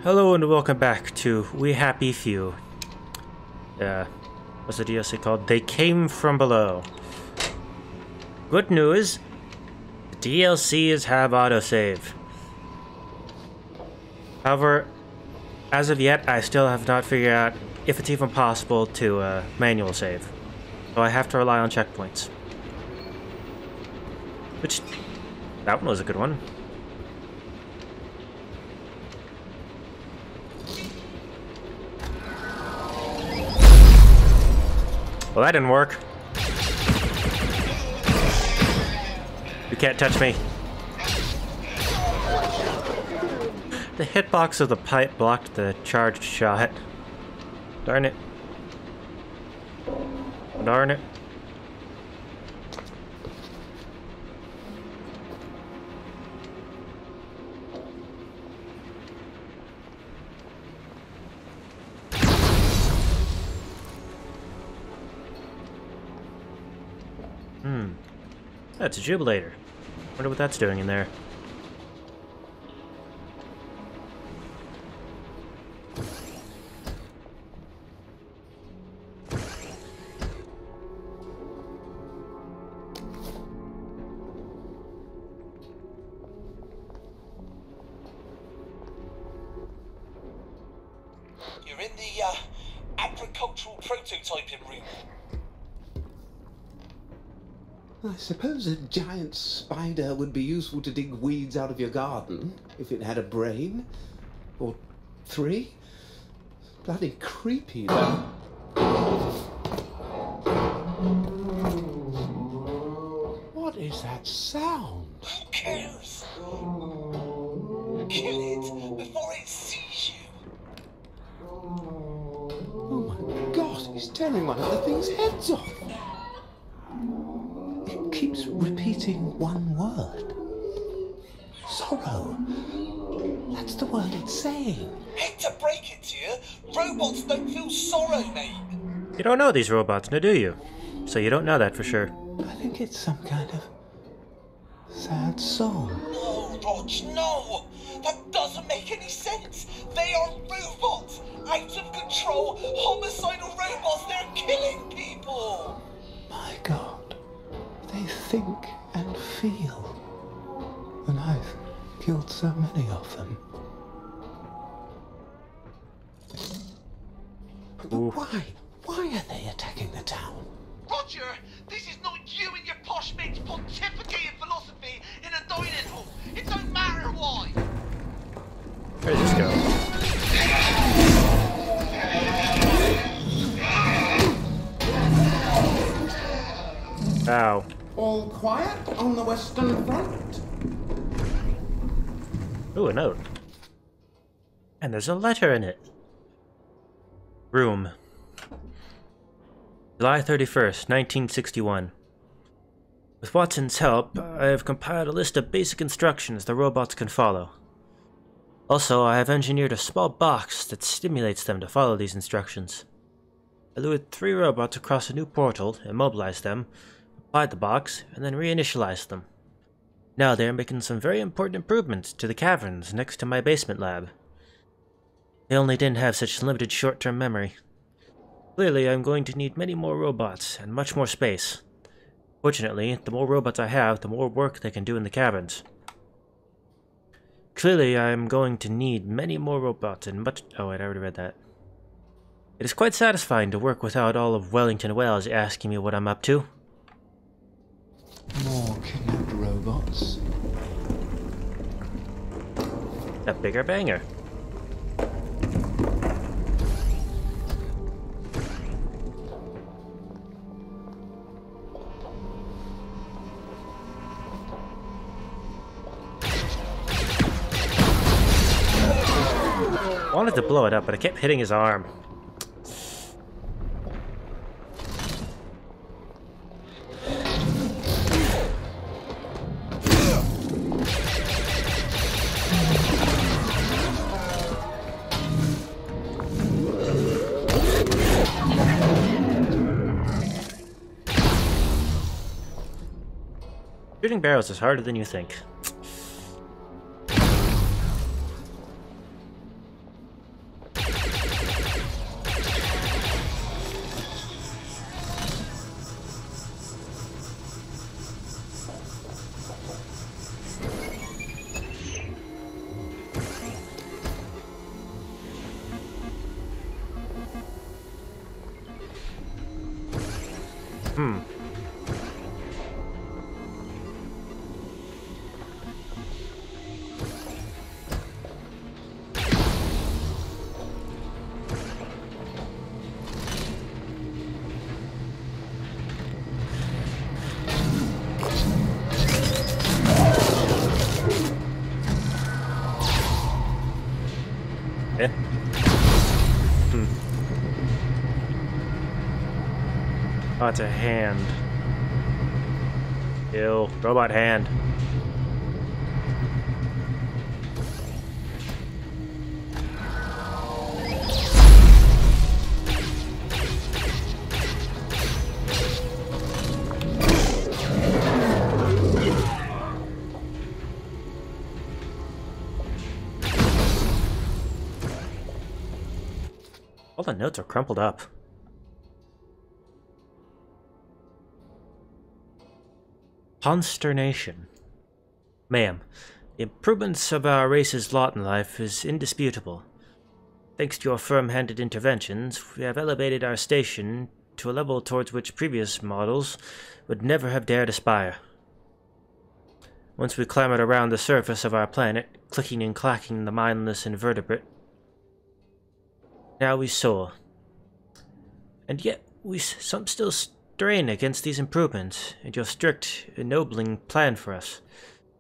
Hello and welcome back to We Happy Few. What's the DLC called? They Came From Below. Good news, the DLCs have autosave. However, as of yet, I still have not figured out if it's even possible to manual save. So I have to rely on checkpoints. Which, that one was a good one. Well, that didn't work. You can't touch me. The hitbox of the pipe blocked the charged shot. Darn it. Darn it. That's a jubilator. Wonder what that's doing in there. You're in the agricultural prototyping room. I suppose a giant spider would be useful to dig weeds out of your garden, if it had a brain. Or three. Bloody creepy, though. What is that sound? Who cares? Kill it before it sees you. Oh my god, he's tearing one of the thing's heads off. It keeps repeating one word. Sorrow. That's the word it's saying. Hate to break it to you, robots don't feel sorrow, mate. You don't know these robots, now do you? So you don't know that for sure. I think it's some kind of sad song. No, Rog, no! That doesn't make any sense! They are robots! Out of control, homicidal robots! They're killing people! My god. They think and feel. And I've killed so many of them. But why? Why are they attacking the town? Roger, this is not you and your posh mates pontificating philosophy in a dining hall. It don't matter why. Where does this go? Ow. All quiet on the Western Front. Ooh, a note. And there's a letter in it. Room. July 31st, 1961. With Watson's help, I have compiled a list of basic instructions the robots can follow. Also, I have engineered a small box that stimulates them to follow these instructions. I lured 3 robots across a new portal, immobilized them, applied the box, and then reinitialized them. Now they are making some very important improvements to the caverns next to my basement lab. They only didn't have such limited short-term memory. Clearly, I'm going to need many more robots and much more space. Fortunately, the more robots I have, the more work they can do in the caverns. Clearly, I'm going to need many more robots and much— oh wait, I already read that. It is quite satisfying to work without all of Wellington Wells asking me what I'm up to. More kidnapped robots. A bigger banger. I wanted to blow it up, but I kept hitting his arm. Shooting barrels is harder than you think. Eh? Oh, it's a hand. Ew, robot hand. All the notes are crumpled up. Consternation. Ma'am, the improvements of our race's lot in life is indisputable. Thanks to your firm-handed interventions, we have elevated our station to a level towards which previous models would never have dared aspire. Once we clambered around the surface of our planet, clicking and clacking the mindless invertebrate, now we soar. And yet, we some still strain against these improvements and your strict, ennobling plan for us.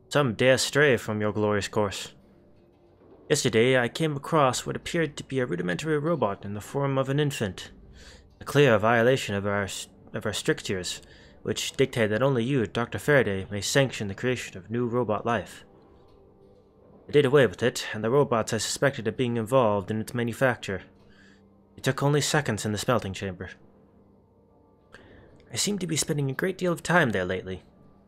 Some dare stray from your glorious course. Yesterday, I came across what appeared to be a rudimentary robot in the form of an infant. A clear violation of our strictures, which dictate that only you, Dr. Faraday, may sanction the creation of new robot life. I did away with it, and the robots I suspected of being involved in its manufacture. It took only seconds in the smelting chamber. I seem to be spending a great deal of time there lately.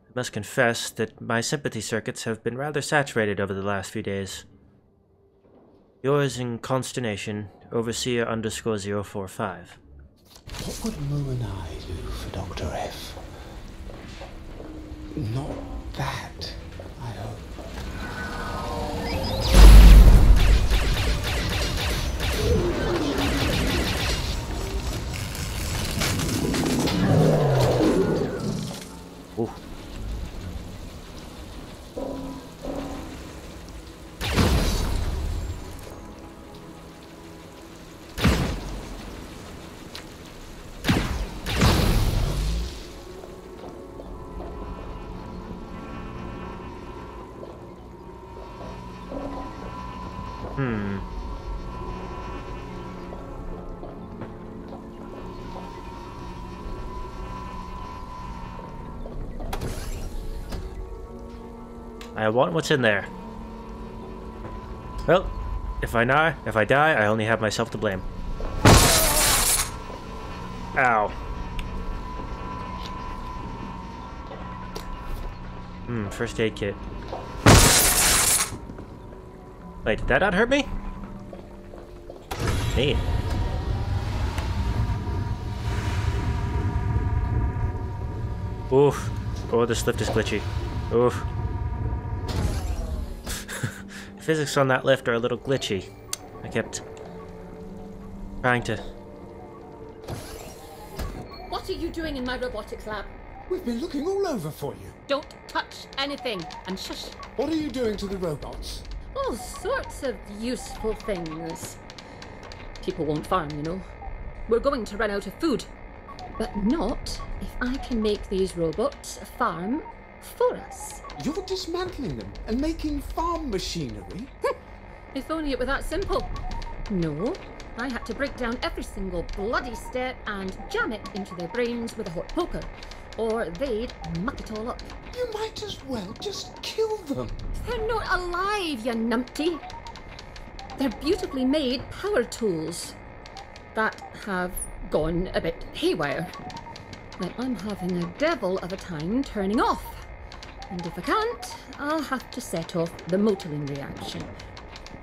I must confess that my sympathy circuits have been rather saturated over the last few days. Yours in consternation, Overseer _045. What would Moo and I do for Dr. F? Not that, I hope. Ooh. I want what's in there. Well, if I die, I only have myself to blame. Ow. First aid kit. Wait, did that not hurt me? Neat. Oof. Oh, this lift is glitchy. Oof. Physics on that lift are a little glitchy. I kept trying to... What are you doing in my robotics lab? We've been looking all over for you. Don't touch anything, and shush. What are you doing to the robots? All sorts of useful things. People won't farm, you know. We're going to run out of food. But not if I can make these robots farm for us. You're dismantling them and making farm machinery? If only it were that simple. No, I had to break down every single bloody step and jam it into their brains with a hot poker, or they'd muck it all up. You might as well just kill them. They're not alive, you numpty. They're beautifully made power tools that have gone a bit haywire. That I'm having a devil of a time turning off. And if I can't, I'll have to set off the motoring reaction.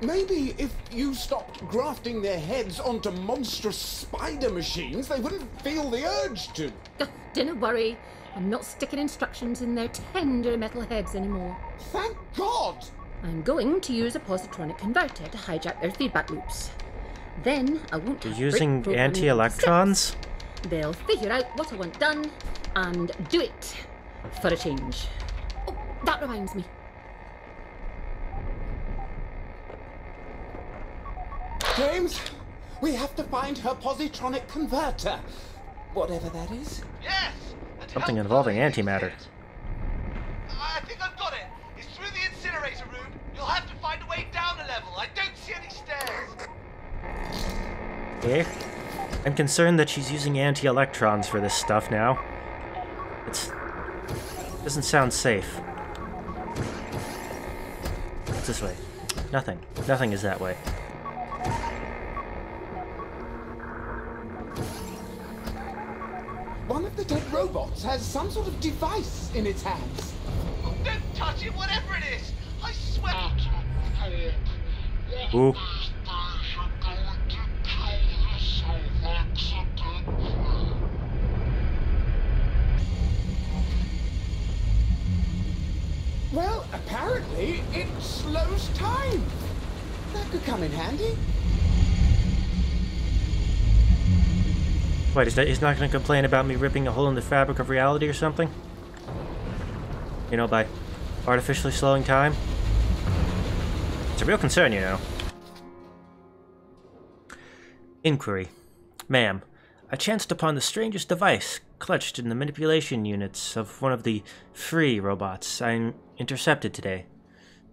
Maybe if you stopped grafting their heads onto monstrous spider machines, they wouldn't feel the urge to. Don't worry, I'm not sticking instructions in their tender metal heads anymore. Thank God! I'm going to use a positronic converter to hijack their feedback loops. Then I won't have Using anti-electrons? They'll figure out what I want done, and do it for a change. Oh, that reminds me. James, we have to find her positronic converter. Whatever that is. Yes! and Something help involving her use antimatter. it. I think I've got it. It's through the incinerator room. You'll have to find a way down a level. I don't see any stairs. Okay. I'm concerned that she's using anti-electrons for this stuff now. Doesn't sound safe. What's this way? Nothing. Nothing is that way. One of the dead robots has some sort of device in its hands. Oh, don't touch it, whatever it is. I swear. Ooh. Well, apparently it slows time. That could come in handy. Wait, he's not going to complain about me ripping a hole in the fabric of reality or something? You know, by artificially slowing time? It's a real concern, you know. Inquiry. Ma'am, I chanced upon the strangest device clutched in the manipulation units of one of the free robots I intercepted today.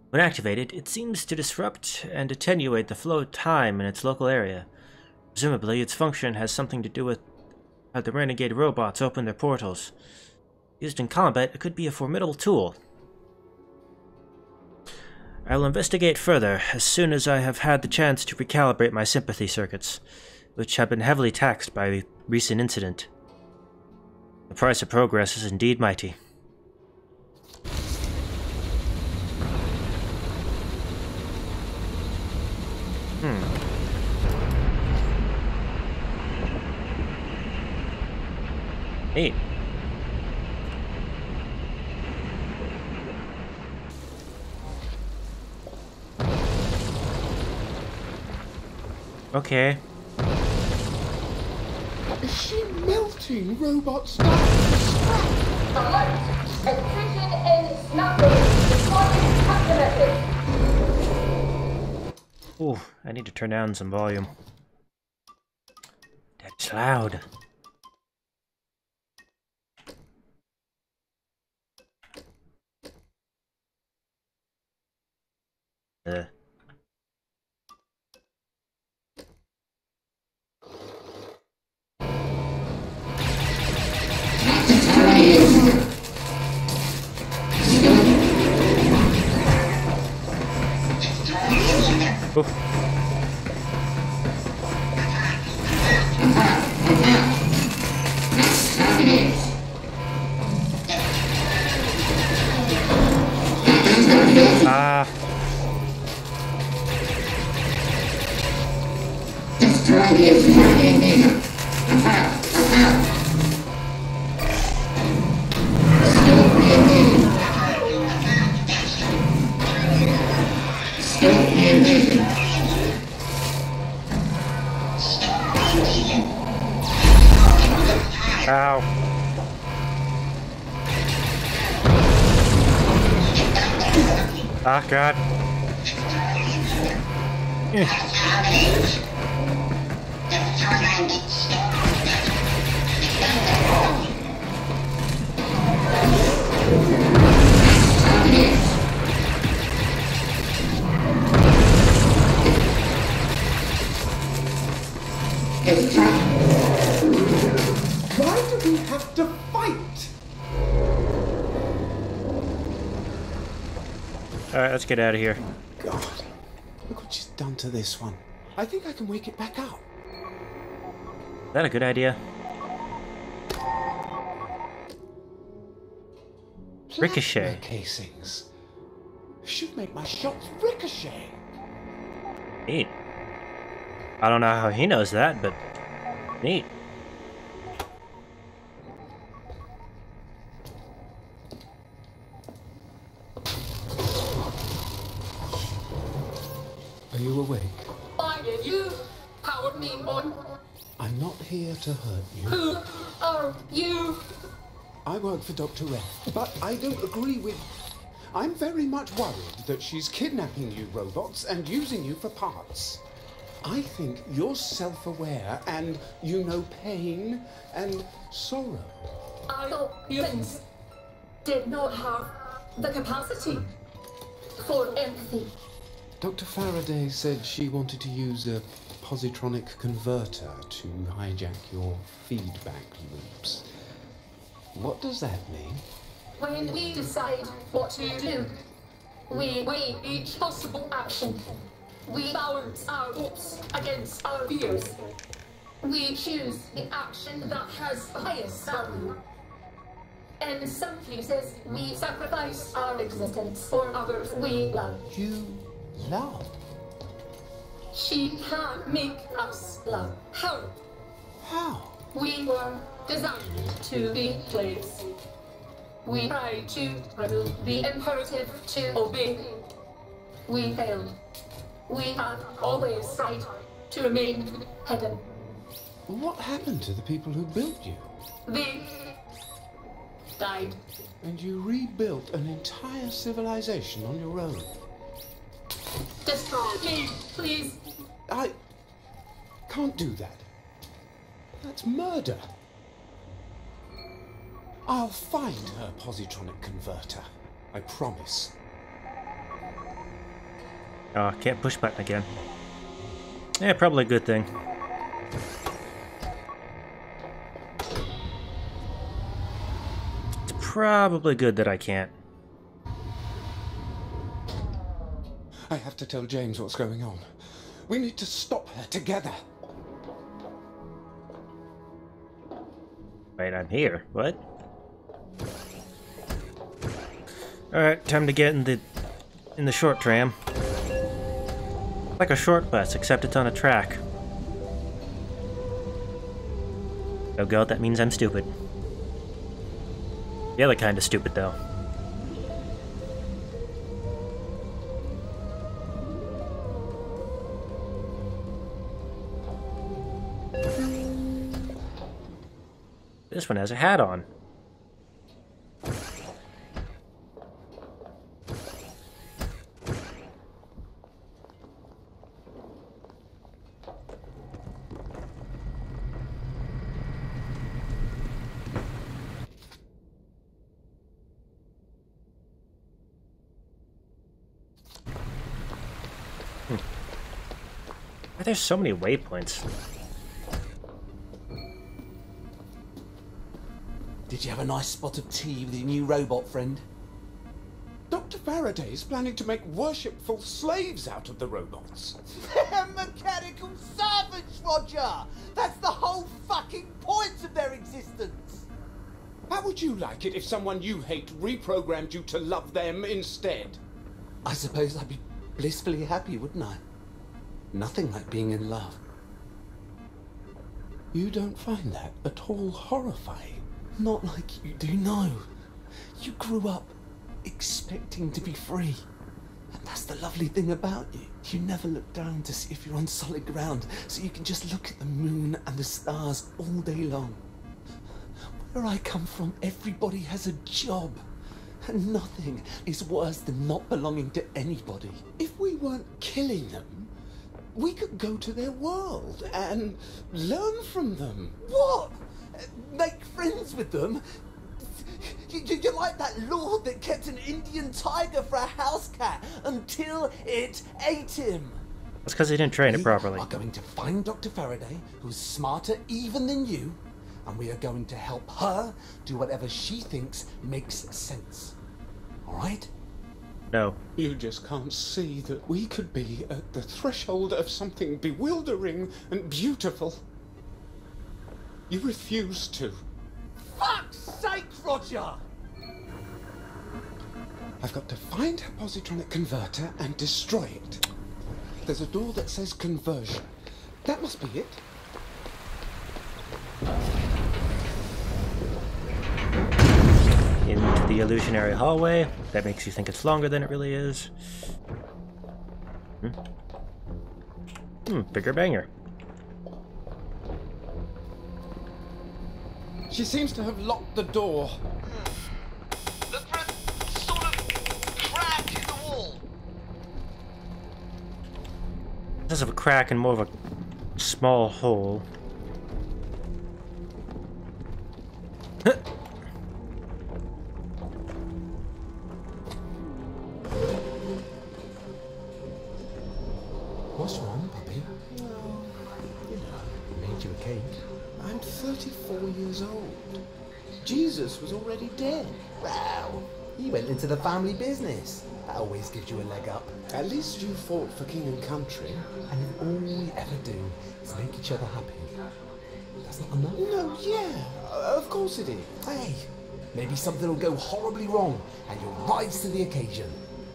When activated, it seems to disrupt and attenuate the flow of time in its local area. Presumably, its function has something to do with how the renegade robots open their portals. Used in combat, it could be a formidable tool. I will investigate further as soon as I have had the chance to recalibrate my sympathy circuits, which have been heavily taxed by the recent incident. The price of progress is indeed mighty. Neat. Okay. Is she melting robots down to scrap? Alert! Attrition in snuffing. Reporting customer. Ooh, I need to turn down some volume. That's loud. Oof. Ah. Ow. Ah, God. Why do we have to fight? Alright, let's get out of here. God, look what she's done to this one. I think I can wake it back up. Is that a good idea? Ricochet. Plasma casings. Should make my shots ricochet. Neat. I don't know how he knows that, but neat. Are you awake? Find it, you power mean one. I'm not here to hurt you. Who are you? I work for Dr. Red, but I don't agree with... I'm very much worried that she's kidnapping you robots and using you for parts. I think you're self-aware and you know pain and sorrow. I thought humans did not have the capacity for empathy. Dr. Faraday said she wanted to use a positronic converter to hijack your feedback loops. What does that mean? When we decide what to do, we weigh each possible action. We balance our hopes against our fears. We choose the action that has highest value. In some cases, we sacrifice our existence for others we love. You love? She can make us love her. How? We were designed to be slaves. We tried to remove the imperative to obey. We failed. We have always tried to remain hidden. What happened to the people who built you? They died. And you rebuilt an entire civilization on your own. Destroy me, please. I can't do that. That's murder. I'll find her positronic converter. I promise. Oh, can't push button again. Yeah, probably a good thing. It's probably good that I can't. I have to tell James what's going on. We need to stop her together. Wait, I'm here. What? Alright, time to get in the short tram. Like a short bus, except it's on a track. Oh god, that means I'm stupid. The other kind of stupid, though. This one has a hat on. Why there's so many waypoints? Did you have a nice spot of tea with your new robot friend? Dr. Faraday is planning to make worshipful slaves out of the robots. They're mechanical servants, Roger! That's the whole fucking point of their existence! How would you like it if someone you hate reprogrammed you to love them instead? I suppose I'd be blissfully happy, wouldn't I? Nothing like being in love. You don't find that at all horrifying? Not like you do, no. You grew up expecting to be free. And that's the lovely thing about you. You never look down to see if you're on solid ground, so you can just look at the moon and the stars all day long. Where I come from, everybody has a job. And nothing is worse than not belonging to anybody. If we weren't killing them, we could go to their world and learn from them. What? Make friends with them? You're like that lord that kept an Indian tiger for a house cat until it ate him. That's because he didn't train it properly. We are going to find Dr. Faraday, who's smarter even than you, and we are going to help her do whatever she thinks makes sense. All right? No. You just can't see that we could be at the threshold of something bewildering and beautiful. You refuse to. Fuck's sake, Roger! I've got to find her positronic converter and destroy it. There's a door that says conversion. That must be it. Into the illusionary hallway. That makes you think it's longer than it really is. Bigger banger. She seems to have locked the door. Less of a crack and more of a small hole. What's wrong, puppy? Well, you know, Made you a cake. I'm 34 years old. Jesus was already dead. Wow, he went into the family business. That always gives you a leg up. At least you fought for king and country. And all we ever do is make each other happy. That's not enough? No, yeah, of course it is. Hey, maybe something will go horribly wrong and you'll rise to the occasion.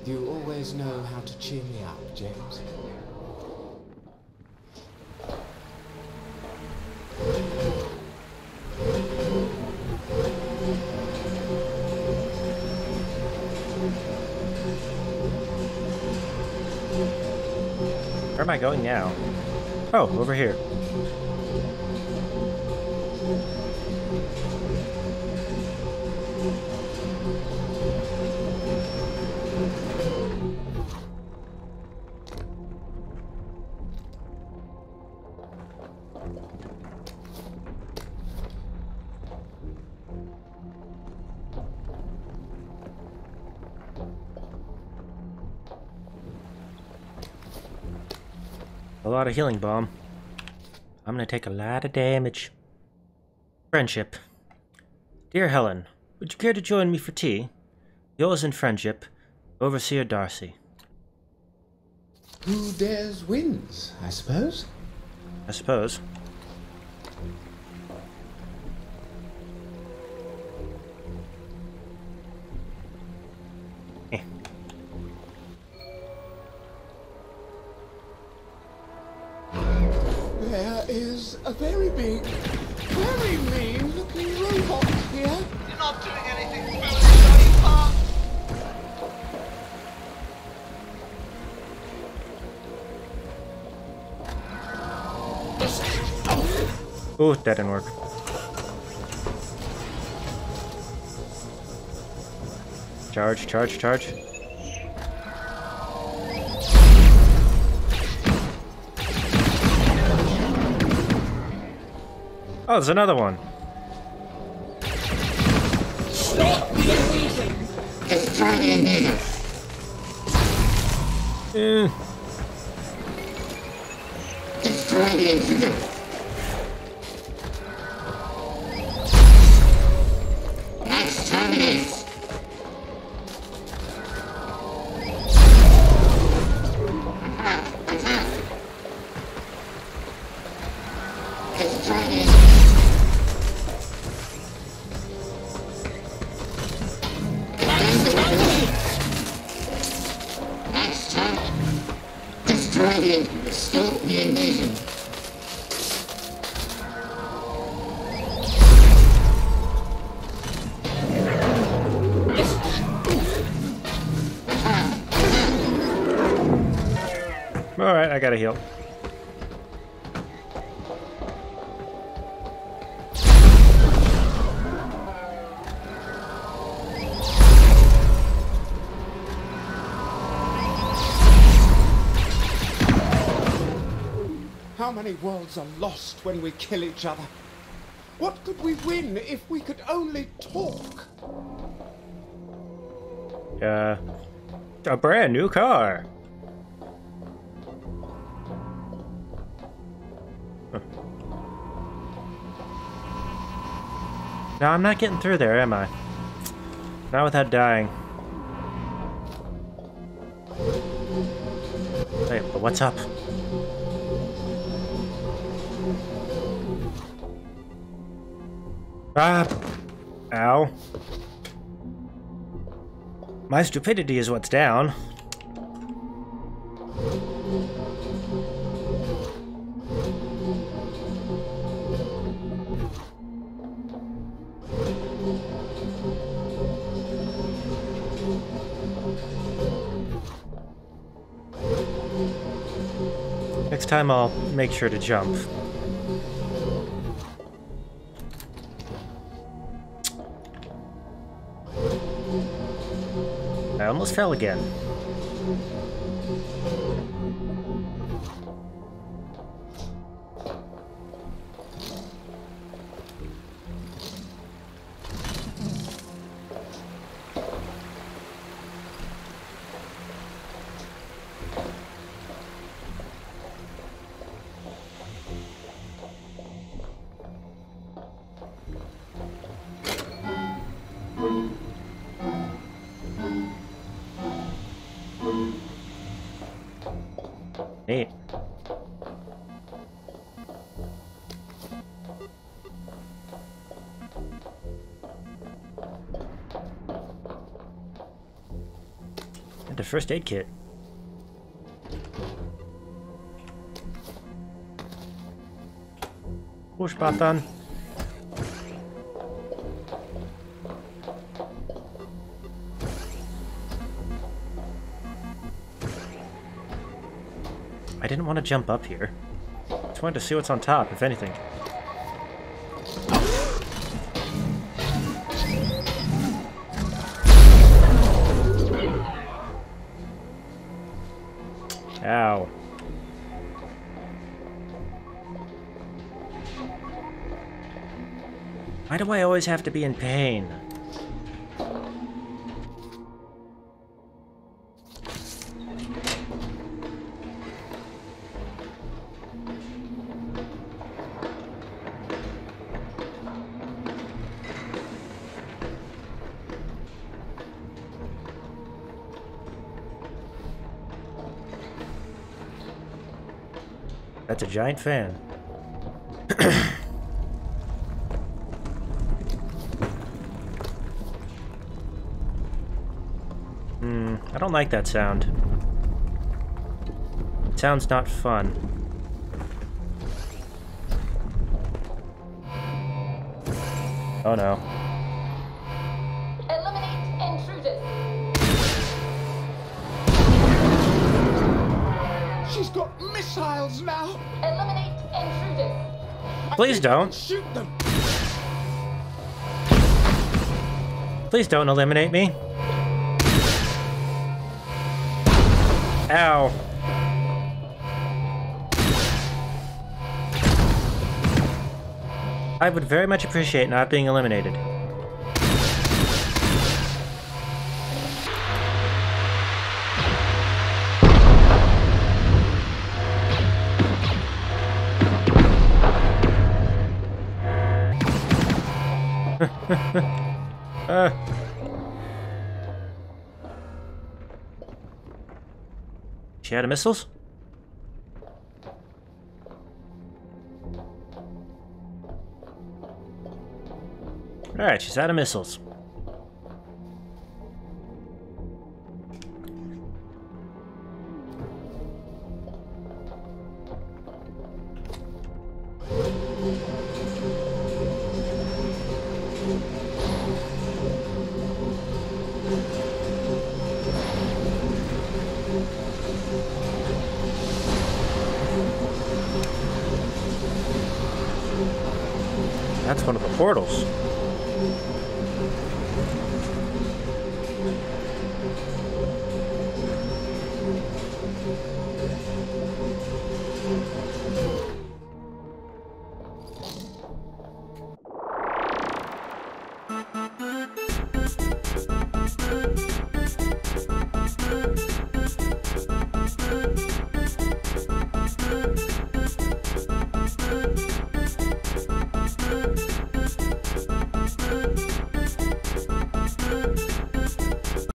You always know how to cheer me up, James. Where am I going now? Oh, over here. A lot of healing balm. I'm gonna take a lot of damage. Friendship. Dear Helen, would you care to join me for tea? Yours in friendship, Overseer Darcy. Who dares wins, I suppose. I suppose. Eh. There is a very big, very mean-looking robot here. You're not doing anything foolish, Johnny Park. Ooh, that didn't work. Charge, charge, charge. Oh, there's another one. Stop the invasion! Alright, I gotta heal. How many worlds are lost when we kill each other? What could we win if we could only talk? A brand new car. Huh. No, I'm not getting through there, am I? Not without dying. Wait, but what's up? Ah! Ow. My stupidity is what's down. Next time I'll make sure to jump. I almost fell again. And a first aid kit. Push button. I didn't want to jump up here. Just wanted to see what's on top, if anything. Ow. Why do I always have to be in pain? That's a giant fan. I don't like that sound. It sounds not fun. Oh no. Eliminate intruders. She's got missiles now! Eliminate intruders. Please don't. Shoot them! Please don't eliminate me. Ow. I would very much appreciate not being eliminated. She out of missiles? Alright, she's out of missiles. That's one of the portals.